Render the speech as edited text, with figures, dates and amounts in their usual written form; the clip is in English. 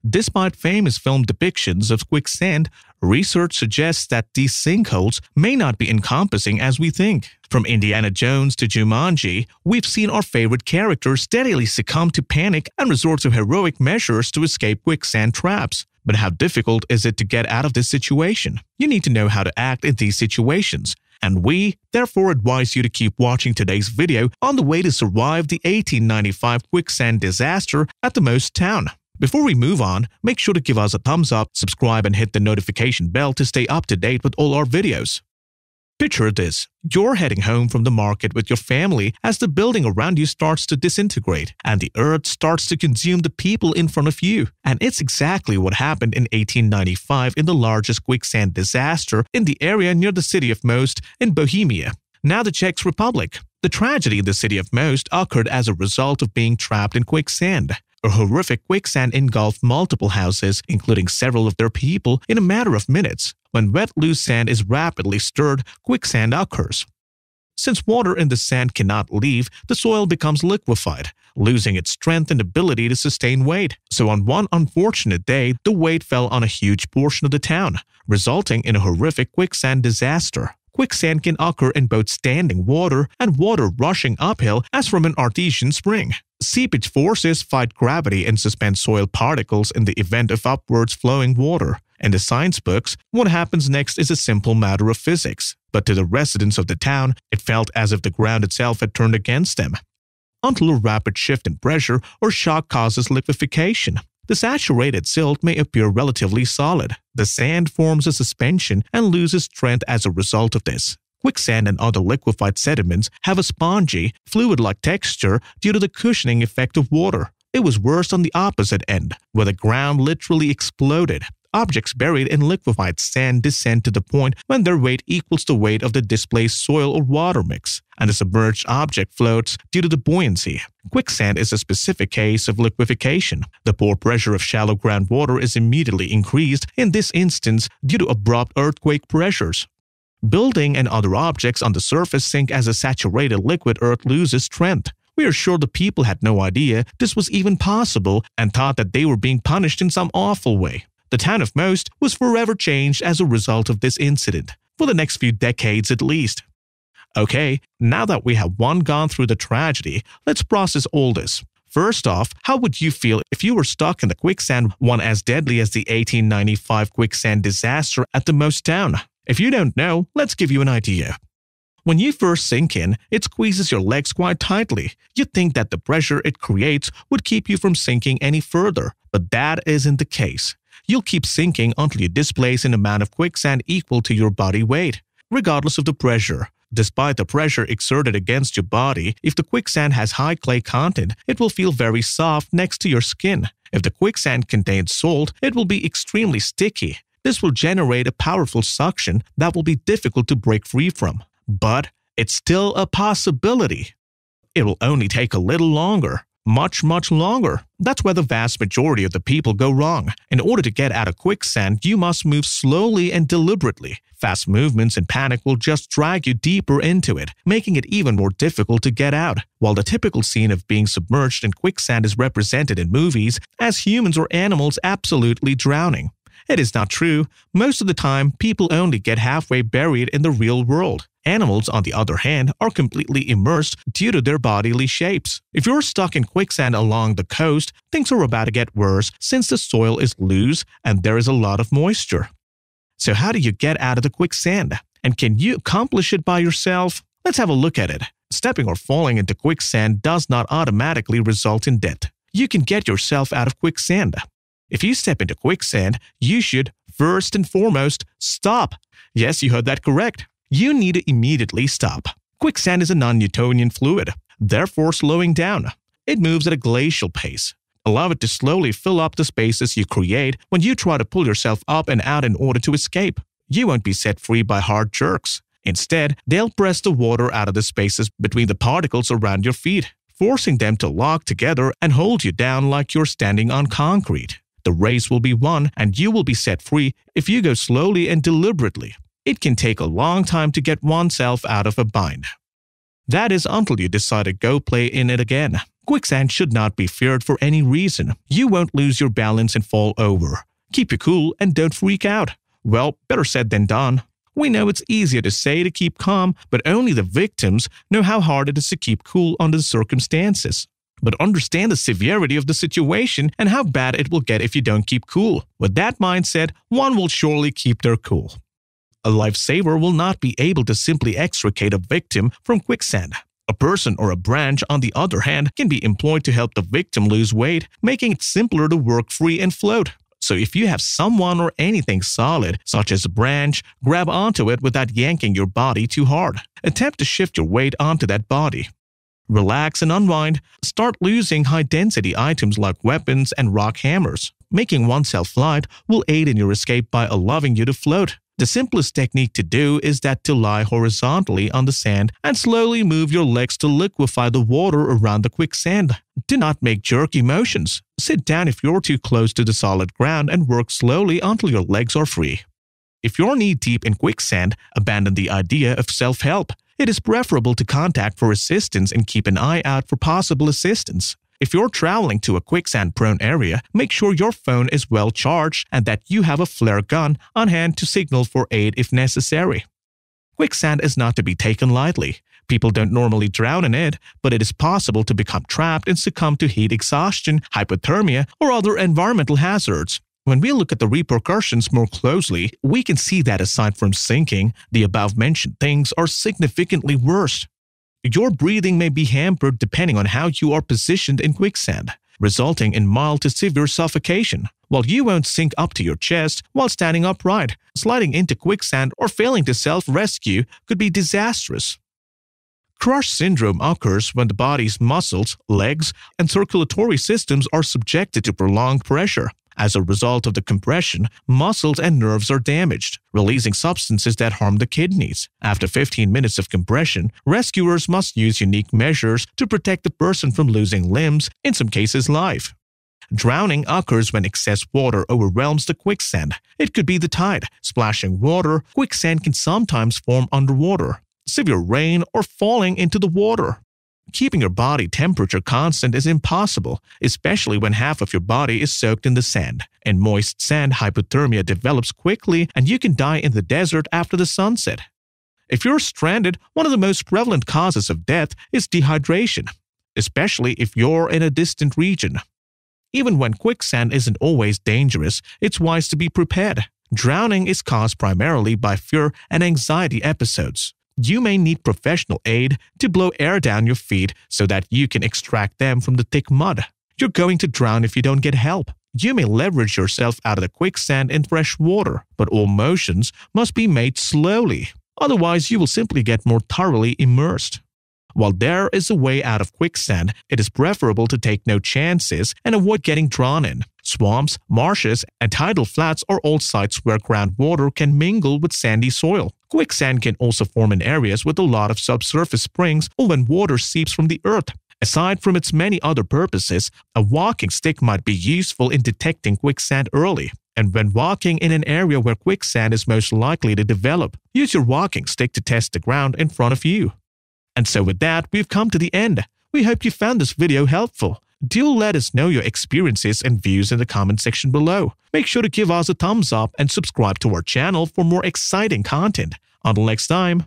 Despite famous film depictions of quicksand, research suggests that these sinkholes may not be encompassing as we think. From Indiana Jones to Jumanji, we've seen our favorite characters steadily succumb to panic and resort to heroic measures to escape quicksand traps. But how difficult is it to get out of this situation? You need to know how to act in these situations. And we, therefore, advise you to keep watching today's video on the way to survive the 1895 quicksand disaster at the Most town. Before we move on, make sure to give us a thumbs up, subscribe, and hit the notification bell to stay up to date with all our videos. Picture this. You're heading home from the market with your family as the building around you starts to disintegrate and the earth starts to consume the people in front of you. And it's exactly what happened in 1895 in the largest quicksand disaster in the area near the city of Most in Bohemia, now the Czech Republic. The tragedy in the city of Most occurred as a result of being trapped in quicksand. A horrific quicksand engulfed multiple houses, including several of their people, in a matter of minutes. When wet, loose sand is rapidly stirred, quicksand occurs. Since water in the sand cannot leave, the soil becomes liquefied, losing its strength and ability to sustain weight. So on one unfortunate day, the weight fell on a huge portion of the town, resulting in a horrific quicksand disaster. Quicksand can occur in both standing water and water rushing uphill as from an artesian spring. Seepage forces fight gravity and suspend soil particles in the event of upwards flowing water. In the science books, what happens next is a simple matter of physics. But to the residents of the town, it felt as if the ground itself had turned against them. Until a rapid shift in pressure or shock causes liquefaction. The saturated silt may appear relatively solid. The sand forms a suspension and loses strength as a result of this. Quicksand and other liquefied sediments have a spongy, fluid-like texture due to the cushioning effect of water. It was worse on the opposite end, where the ground literally exploded. Objects buried in liquefied sand descend to the point when their weight equals the weight of the displaced soil or water mix, and the submerged object floats due to the buoyancy. Quicksand is a specific case of liquefaction. The pore pressure of shallow groundwater is immediately increased, in this instance due to abrupt earthquake pressures. Building and other objects on the surface sink as a saturated liquid earth loses strength. We are sure the people had no idea this was even possible and thought that they were being punished in some awful way. The town of Most was forever changed as a result of this incident, for the next few decades at least. Okay, now that we have gone through the tragedy, let's process all this. First off, how would you feel if you were stuck in the quicksand, one as deadly as the 1895 quicksand disaster at the Most town? If you don't know, let's give you an idea. When you first sink in, it squeezes your legs quite tightly. You'd think that the pressure it creates would keep you from sinking any further, but that isn't the case. You'll keep sinking until you displace an amount of quicksand equal to your body weight, regardless of the pressure. Despite the pressure exerted against your body, if the quicksand has high clay content, it will feel very soft next to your skin. If the quicksand contains salt, it will be extremely sticky. This will generate a powerful suction that will be difficult to break free from. But it's still a possibility. It will only take a little longer. Much longer. That's where the vast majority of the people go wrong. In order to get out of quicksand, you must move slowly and deliberately. Fast movements and panic will just drag you deeper into it, making it even more difficult to get out. While the typical scene of being submerged in quicksand is represented in movies as humans or animals absolutely drowning, it is not true. Most of the time, people only get halfway buried in the real world. Animals, on the other hand, are completely immersed due to their bodily shapes. If you're stuck in quicksand along the coast, things are about to get worse since the soil is loose and there is a lot of moisture. So how do you get out of the quicksand? And can you accomplish it by yourself? Let's have a look at it. Stepping or falling into quicksand does not automatically result in death. You can get yourself out of quicksand. If you step into quicksand, you should, first and foremost, stop. Yes, you heard that correct. You need to immediately stop. Quicksand is a non-Newtonian fluid, therefore slowing down. It moves at a glacial pace. Allow it to slowly fill up the spaces you create when you try to pull yourself up and out in order to escape. You won't be set free by hard jerks. Instead, they'll press the water out of the spaces between the particles around your feet, forcing them to lock together and hold you down like you're standing on concrete. The race will be won and you will be set free if you go slowly and deliberately. It can take a long time to get oneself out of a bind. That is until you decide to go play in it again. Quicksand should not be feared for any reason. You won't lose your balance and fall over. Keep you cool and don't freak out. Well, better said than done. We know it's easier to say to keep calm, but only the victims know how hard it is to keep cool under the circumstances. But understand the severity of the situation and how bad it will get if you don't keep cool. With that mindset, one will surely keep their cool. A lifesaver will not be able to simply extricate a victim from quicksand. A person or a branch, on the other hand, can be employed to help the victim lose weight, making it simpler to work free and float. So if you have someone or anything solid, such as a branch, grab onto it without yanking your body too hard. Attempt to shift your weight onto that body. Relax and unwind. Start losing high-density items like weapons and rock hammers. Making oneself light will aid in your escape by allowing you to float. The simplest technique to do is that to lie horizontally on the sand and slowly move your legs to liquefy the water around the quicksand. Do not make jerky motions. Sit down if you're too close to the solid ground and work slowly until your legs are free. If you're knee-deep in quicksand, abandon the idea of self-help. It is preferable to contact for assistance and keep an eye out for possible assistance. If you're traveling to a quicksand-prone area, make sure your phone is well charged and that you have a flare gun on hand to signal for aid if necessary. Quicksand is not to be taken lightly. People don't normally drown in it, but it is possible to become trapped and succumb to heat exhaustion, hypothermia, or other environmental hazards. When we look at the repercussions more closely, we can see that aside from sinking, the above-mentioned things are significantly worse. Your breathing may be hampered depending on how you are positioned in quicksand, resulting in mild to severe suffocation. While you won't sink up to your chest while standing upright, sliding into quicksand or failing to self-rescue could be disastrous. Crush syndrome occurs when the body's muscles, legs, and circulatory systems are subjected to prolonged pressure. As a result of the compression, muscles and nerves are damaged, releasing substances that harm the kidneys. After 15 minutes of compression, rescuers must use unique measures to protect the person from losing limbs, in some cases life. Drowning occurs when excess water overwhelms the quicksand. It could be the tide, splashing water. Quicksand can sometimes form underwater, severe rain, or falling into the water. Keeping your body temperature constant is impossible, especially when half of your body is soaked in the sand. In moist sand, hypothermia develops quickly and you can die in the desert after the sunset. If you're stranded, one of the most prevalent causes of death is dehydration, especially if you're in a distant region. Even when quicksand isn't always dangerous, it's wise to be prepared. Drowning is caused primarily by fear and anxiety episodes. You may need professional aid to blow air down your feet so that you can extract them from the thick mud. You're going to drown if you don't get help. You may leverage yourself out of the quicksand in fresh water, but all motions must be made slowly. Otherwise, you will simply get more thoroughly immersed. While there is a way out of quicksand, it is preferable to take no chances and avoid getting drawn in. Swamps, marshes, and tidal flats are all sites where groundwater can mingle with sandy soil. Quicksand can also form in areas with a lot of subsurface springs or when water seeps from the earth. Aside from its many other purposes, a walking stick might be useful in detecting quicksand early. And when walking in an area where quicksand is most likely to develop, use your walking stick to test the ground in front of you. And so with that, we've come to the end. We hope you found this video helpful. Do let us know your experiences and views in the comment section below. Make sure to give us a thumbs up and subscribe to our channel for more exciting content. Until next time.